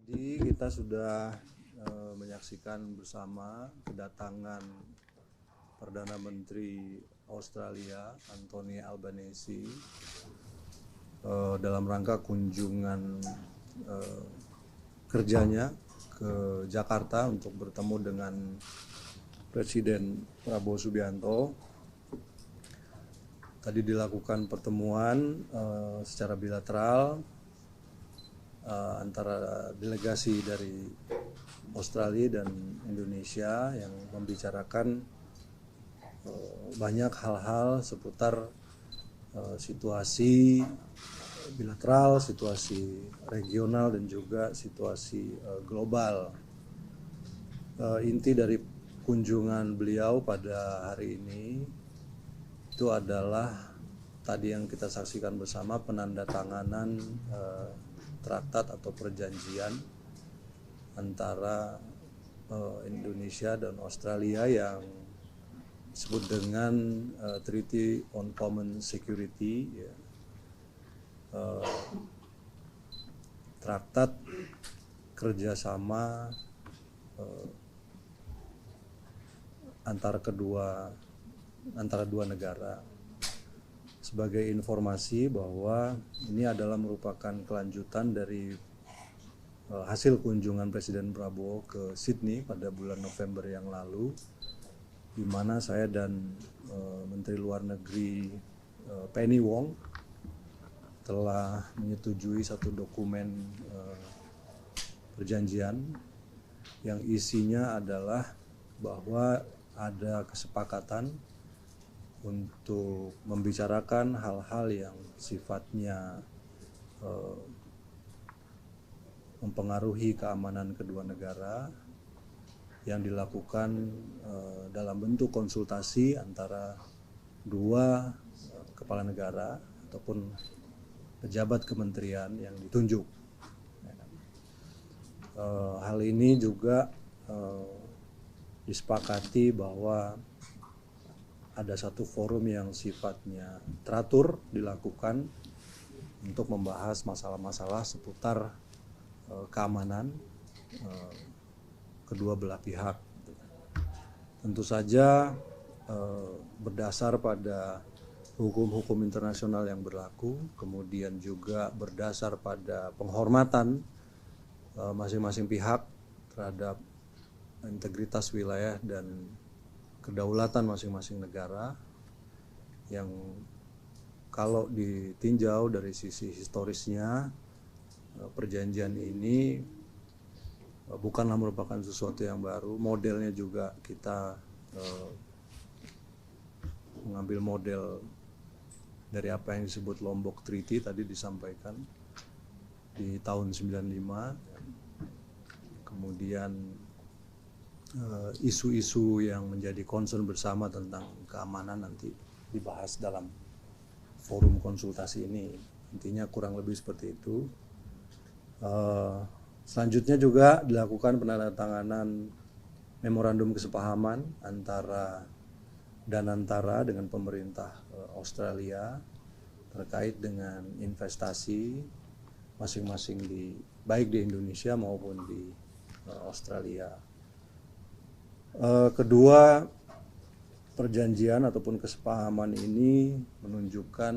Tadi kita sudah menyaksikan bersama kedatangan Perdana Menteri Australia Anthony Albanese dalam rangka kunjungan kerjanya ke Jakarta untuk bertemu dengan Presiden Prabowo Subianto. Tadi dilakukan pertemuan secara bilateral antara delegasi dari Australia dan Indonesia yang membicarakan banyak hal-hal seputar situasi bilateral, situasi regional dan juga situasi global. Inti dari kunjungan beliau pada hari ini itu adalah tadi yang kita saksikan bersama, penandatanganan traktat atau perjanjian antara Indonesia dan Australia yang disebut dengan Treaty on Common Security, ya. Traktat kerjasama antara dua negara. Sebagai informasi bahwa ini adalah merupakan kelanjutan dari hasil kunjungan Presiden Prabowo ke Sydney pada bulan November yang lalu, di mana saya dan Menteri Luar Negeri Penny Wong telah menyetujui satu dokumen perjanjian yang isinya adalah bahwa ada kesepakatan untuk membicarakan hal-hal yang sifatnya mempengaruhi keamanan kedua negara yang dilakukan dalam bentuk konsultasi antara dua kepala negara ataupun pejabat kementerian yang ditunjuk. Hal ini juga disepakati bahwa ada satu forum yang sifatnya teratur dilakukan untuk membahas masalah-masalah seputar keamanan kedua belah pihak. Tentu saja berdasar pada hukum-hukum internasional yang berlaku, kemudian juga berdasar pada penghormatan masing-masing pihak terhadap integritas wilayah dan kedaulatan masing-masing negara, yang kalau ditinjau dari sisi historisnya, perjanjian ini bukanlah merupakan sesuatu yang baru. Modelnya juga kita mengambil model dari apa yang disebut Lombok Treaty tadi disampaikan di tahun 95. Kemudian isu-isu yang menjadi concern bersama tentang keamanan nanti dibahas dalam forum konsultasi ini. Intinya kurang lebih seperti itu. Selanjutnya juga dilakukan penandatanganan memorandum kesepahaman antara Danantara dengan pemerintah Australia terkait dengan investasi masing-masing baik di Indonesia maupun di Australia. Kedua perjanjian ataupun kesepahaman ini menunjukkan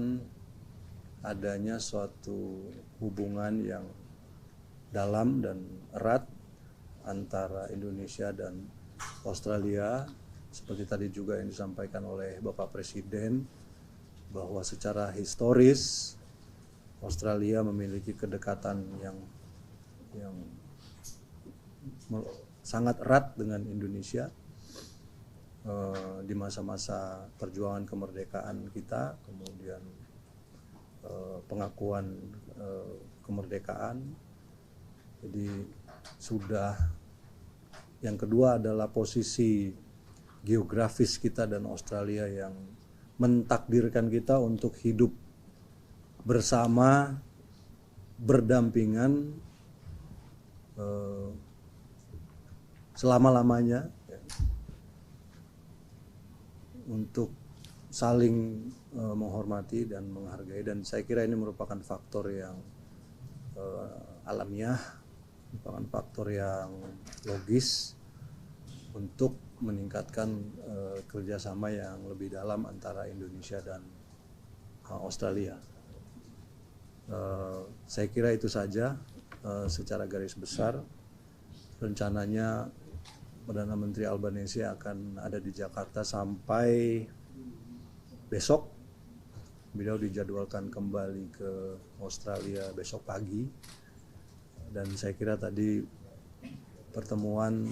adanya suatu hubungan yang dalam dan erat antara Indonesia dan Australia, seperti tadi juga yang disampaikan oleh Bapak Presiden, bahwa secara historis Australia memiliki kedekatan yang sangat erat dengan Indonesia di masa-masa perjuangan kemerdekaan kita, kemudian pengakuan kemerdekaan. Jadi sudah, yang kedua adalah posisi geografis kita dan Australia yang mentakdirkan kita untuk hidup bersama, berdampingan selama-lamanya, ya, untuk saling menghormati dan menghargai. Dan saya kira ini merupakan faktor yang alamiah merupakan faktor yang logis untuk meningkatkan kerjasama yang lebih dalam antara Indonesia dan Australia. Saya kira itu saja secara garis besar. Rencananya Perdana Menteri Albanese akan ada di Jakarta sampai besok. Beliau dijadwalkan kembali ke Australia besok pagi. Dan saya kira tadi pertemuan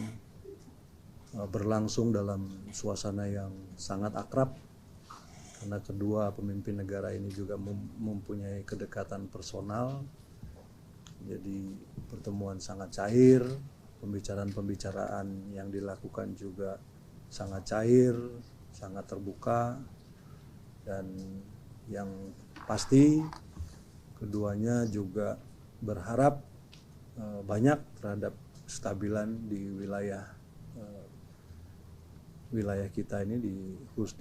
berlangsung dalam suasana yang sangat akrab, karena kedua pemimpin negara ini juga mempunyai kedekatan personal. Jadi pertemuan sangat cair, pembicaraan-pembicaraan yang dilakukan juga sangat cair, sangat terbuka, dan yang pasti keduanya juga berharap banyak terhadap kestabilan di wilayah kita ini, di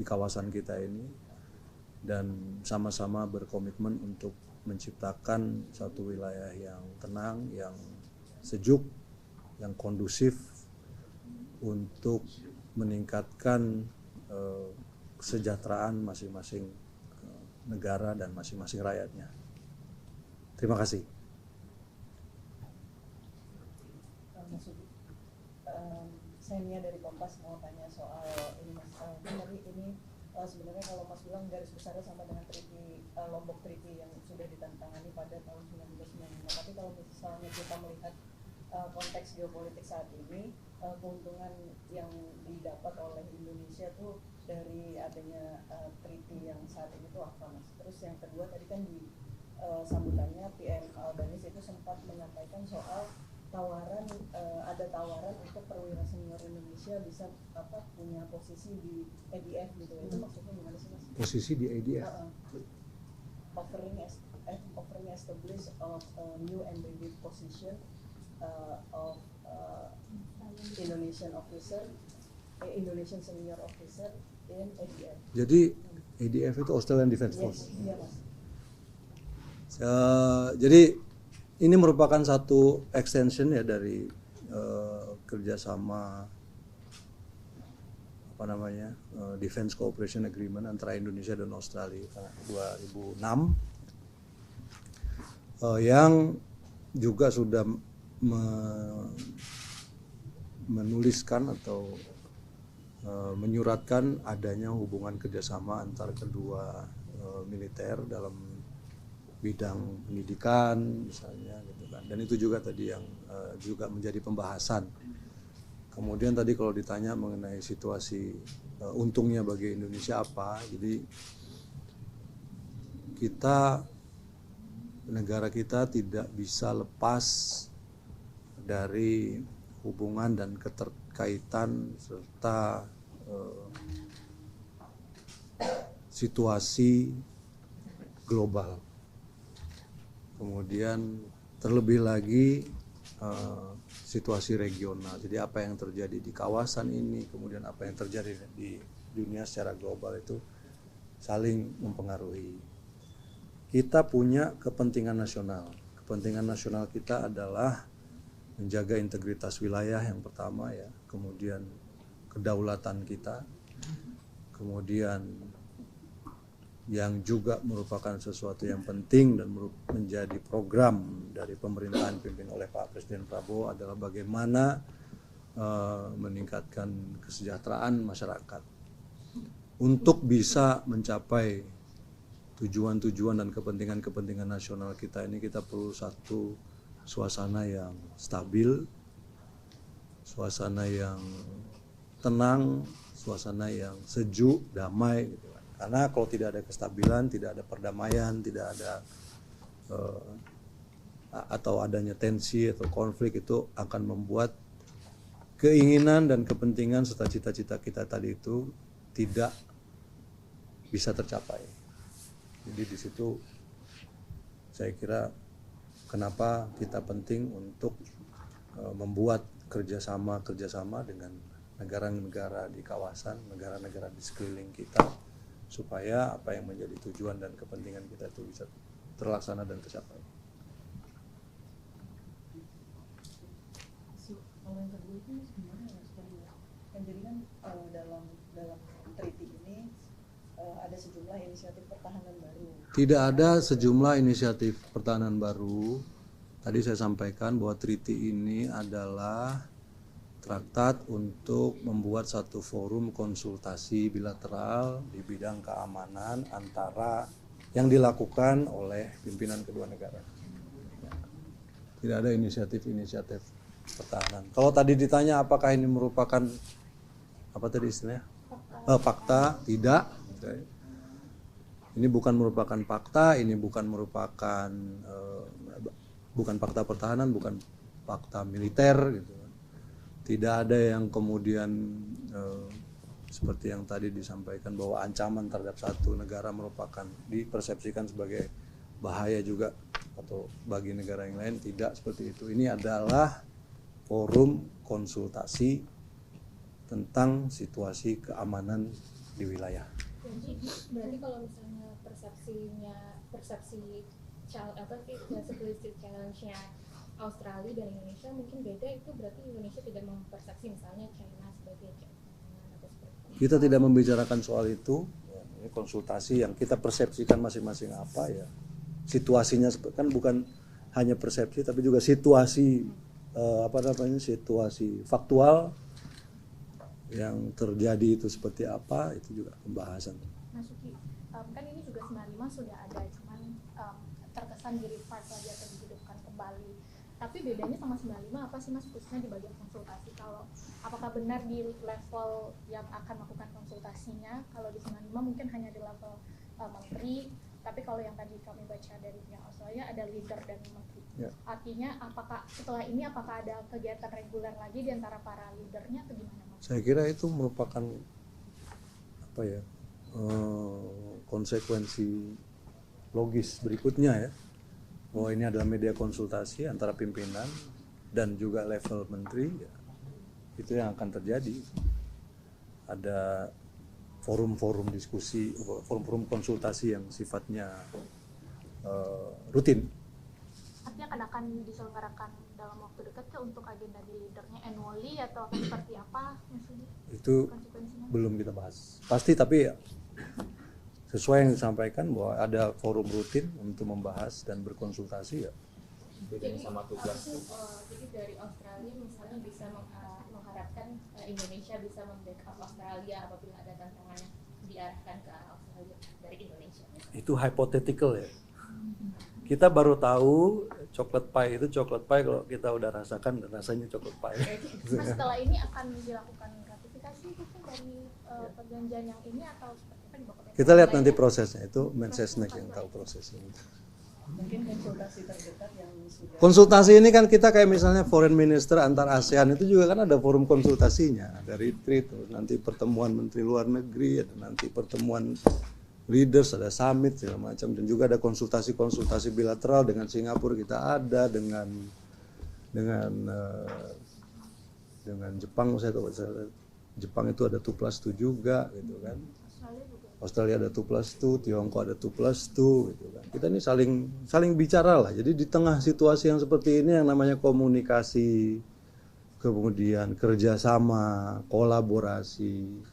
kawasan kita ini, dan sama-sama berkomitmen untuk menciptakan satu wilayah yang tenang, yang sejuk, yang kondusif untuk meningkatkan kesejahteraan masing-masing negara dan masing-masing rakyatnya. Terima kasih. Saya Nia dari Kompas mau tanya soal ini Mas. Tadi ini sebenarnya kalau Mas bilang garis besarnya sama dengan Lombok Treaty yang sudah ditandatangani pada tahun 1995. Tapi kalau misalnya kita melihat konteks geopolitik saat ini, keuntungan yang didapat oleh Indonesia tuh dari adanya treaty yang saat ini tuh apa Mas? Terus yang kedua tadi kan di sambutannya PM Albanese itu sempat menyampaikan soal ada tawaran untuk perwira senior Indonesia bisa punya posisi di ADF gitu. Itu maksudnya gimana sih Mas? Posisi di ADF? Offering establish of new and renewed position of Indonesian senior officer in ADF. Jadi ADF itu Australian Defence Force. Yes, iya Mas. Jadi ini merupakan satu extension ya dari kerjasama Defense Cooperation Agreement antara Indonesia dan Australia 2006, yang juga sudah menuliskan atau menyuratkan adanya hubungan kerjasama antara kedua militer dalam bidang pendidikan misalnya gitu kan, dan itu juga tadi yang juga menjadi pembahasan. Kemudian tadi kalau ditanya mengenai situasi untungnya bagi Indonesia apa, jadi negara kita tidak bisa lepas dari hubungan dan keterkaitan serta situasi global. Kemudian terlebih lagi situasi regional. Jadi apa yang terjadi di kawasan ini, kemudian apa yang terjadi di dunia secara global itu saling mempengaruhi. Kita punya kepentingan nasional. Kepentingan nasional kita adalah menjaga integritas wilayah yang pertama ya, kemudian kedaulatan kita, kemudian yang juga merupakan sesuatu yang penting dan menjadi program dari pemerintahan dipimpin oleh Pak Presiden Prabowo adalah bagaimana meningkatkan kesejahteraan masyarakat. Untuk bisa mencapai tujuan-tujuan dan kepentingan-kepentingan nasional kita ini, kita perlu satu suasana yang stabil, suasana yang tenang, suasana yang sejuk, damai gitu. Karena kalau tidak ada kestabilan, tidak ada perdamaian, tidak ada atau adanya tensi atau konflik, itu akan membuat keinginan dan kepentingan serta cita-cita kita tadi itu tidak bisa tercapai. Jadi di situ saya kira kenapa kita penting untuk membuat kerjasama dengan negara-negara di kawasan, negara-negara di sekeliling kita, supaya apa yang menjadi tujuan dan kepentingan kita itu bisa terlaksana dan tercapai. itu gimana ya seperti kan jadi kan dalam treaty ini ada sejumlah inisiatif pertahanan baru. Tidak ada sejumlah inisiatif pertahanan baru. Tadi saya sampaikan bahwa treaty ini adalah traktat untuk membuat satu forum konsultasi bilateral di bidang keamanan antara yang dilakukan oleh pimpinan kedua negara. Tidak ada inisiatif-inisiatif pertahanan. Kalau tadi ditanya apakah ini merupakan apa tadi istilahnya? Fakta, tidak. Ini bukan merupakan fakta, ini bukan merupakan bukan fakta pertahanan, bukan fakta militer gitu. Tidak ada yang kemudian seperti yang tadi disampaikan bahwa ancaman terhadap satu negara merupakan dipersepsikan sebagai bahaya juga atau bagi negara yang lain, tidak seperti itu. Ini adalah forum konsultasi tentang situasi keamanan di wilayah. Jadi berarti kalau misalnya persepsi security challenge-nya Australia dan Indonesia mungkin beda, itu berarti Indonesia tidak mempersepsi misalnya China sebagai ancaman atau seperti itu. Kita tidak membicarakan soal itu. Ini konsultasi yang kita persepsikan masing-masing apa ya. Situasinya kan bukan hanya persepsi tapi juga situasi situasi faktual yang terjadi itu seperti apa, itu juga pembahasan. Mas Uki, kan ini juga 95 sudah ada, cuman terkesan di revive lagi atau dihidupkan kembali. Tapi bedanya sama 95 apa sih Mas, khususnya di bagian konsultasi? Kalau apakah benar di level yang akan melakukan konsultasinya, kalau di 95 mungkin hanya di level menteri, tapi kalau yang tadi kami baca dari pihak Australia ada leader dan menteri. Ya. Artinya apakah setelah ini apakah ada kegiatan reguler lagi di antara para leadernya atau gimana Mas? Saya kira itu merupakan konsekuensi logis berikutnya ya, bahwa ini adalah media konsultasi antara pimpinan dan juga level menteri ya, itu yang akan terjadi. Ada forum-forum diskusi, forum-forum konsultasi yang sifatnya rutin. Artinya akan diselenggarakan dalam waktu dekat ke untuk agenda di leadernya annually atau seperti apa maksudnya? Itu belum kita bahas pasti, tapi ya, sesuai yang disampaikan bahwa ada forum rutin untuk membahas dan berkonsultasi ya. Jadi sama tugas. Jadi dari Australia misalnya bisa mengharapkan Indonesia bisa membackup Australia apabila ada tantangan yang diarahkan ke Australia dari Indonesia. Itu hypothetical ya. Kita baru tahu coklat pie itu coklat pie kalau kita udah rasakan dan rasanya coklat pie. Nah, setelah ini akan dilakukan ratifikasi gitu dari perjanjian yang ini atau seperti apa di bawah? Kita lihat nanti prosesnya, itu Mensesnek yang tahu prosesnya. Mungkin konsultasi terdekat yang sudah. Konsultasi ini kan kita kayak misalnya foreign minister antar ASEAN itu juga kan ada forum konsultasinya, ada retreat, nanti pertemuan menteri luar negeri, ada nanti pertemuan leaders, ada summit segala macam, dan juga ada konsultasi bilateral dengan Singapura, kita ada dengan Jepang. Jepang itu ada 2+2 juga gitu kan. Australia ada 2+2, Tiongkok ada 2+2 gitu kan. Kita ini saling bicara lah. Jadi di tengah situasi yang seperti ini yang namanya komunikasi, kemudian kerjasama, kolaborasi,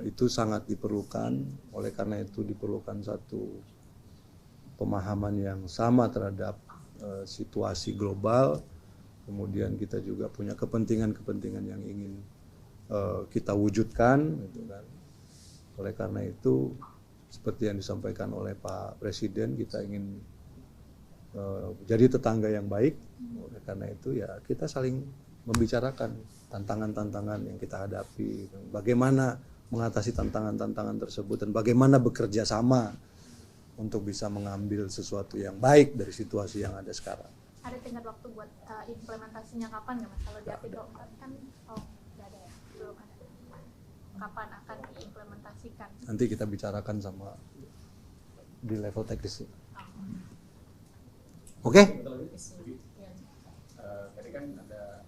itu sangat diperlukan. Oleh karena itu diperlukan satu pemahaman yang sama terhadap situasi global. Kemudian kita juga punya kepentingan-kepentingan yang ingin kita wujudkan gitu kan. Oleh karena itu seperti yang disampaikan oleh Pak Presiden, kita ingin jadi tetangga yang baik. Oleh karena itu ya kita saling membicarakan tantangan-tantangan yang kita hadapi, bagaimana mengatasi tantangan-tantangan tersebut dan bagaimana bekerja sama untuk bisa mengambil sesuatu yang baik dari situasi yang ada sekarang. Ada tenggat waktu buat implementasinya kapan nggak Mas? Kalau di artikel 4 kan nggak ada ya, belum ada. Kapan akan diimplementasikan? Nanti kita bicarakan sama di level teknis. Oke? Tadi kan ada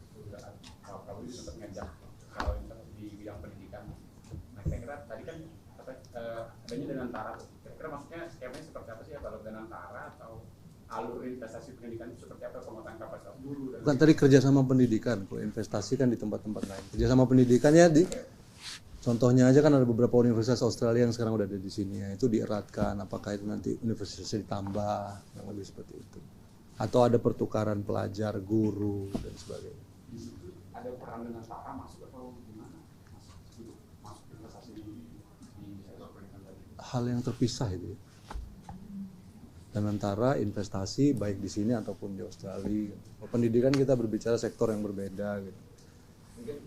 kalau itu sempat ngajak kalau di bidang pendidikan. Nah, kira-kira tadi kan adanya dengan TARA. Kira-kira maksudnya skemanya seperti apa sih ya, kalau dengan TARA atau alur investasi pendidikan itu seperti apa, penguatan kapasitas guru dan Bukan tadi kerjasama pendidikan, kalau investasi kan di tempat-tempat lain. Kerjasama pendidikannya contohnya aja kan ada beberapa universitas Australia yang sekarang udah ada di sini ya, itu dieratkan. Apakah itu nanti universitasnya ditambah, yang lebih seperti itu. Atau ada pertukaran pelajar, guru dan sebagainya. ada peran dengan TARA masuk atau gimana? Masuk investasi di sektor pendidikan tadi. Hal yang terpisah itu ya. Dan antara investasi baik di sini ataupun di Australia. Pendidikan kita berbicara sektor yang berbeda gitu.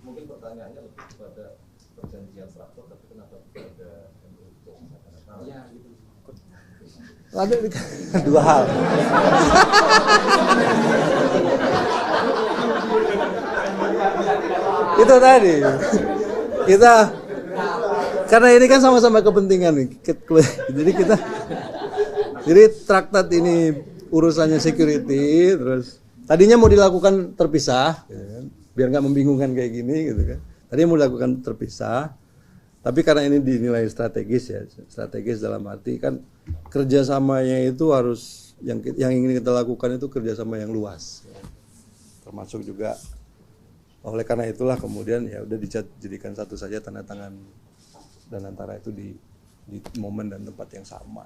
Mungkin pertanyaannya lebih kepada perjanjian traktor, tapi kenapa tidak ada MOU misalkan? Iya gitu. Ada dua hal. Itu tadi. Kita karena ini kan sama-sama kepentingan nih. Jadi traktat ini urusannya security, terus tadinya mau dilakukan terpisah, gitu kan, biar nggak membingungkan kayak gini, gitu kan. Tadinya mau dilakukan terpisah, tapi karena ini dinilai strategis ya, strategis dalam arti kan kerjasamanya itu harus yang ingin kita lakukan itu kerjasama yang luas, ya. Termasuk juga oleh karena itulah kemudian ya udah dijadikan satu saja tanda tangan dan antara itu di momen dan tempat yang sama.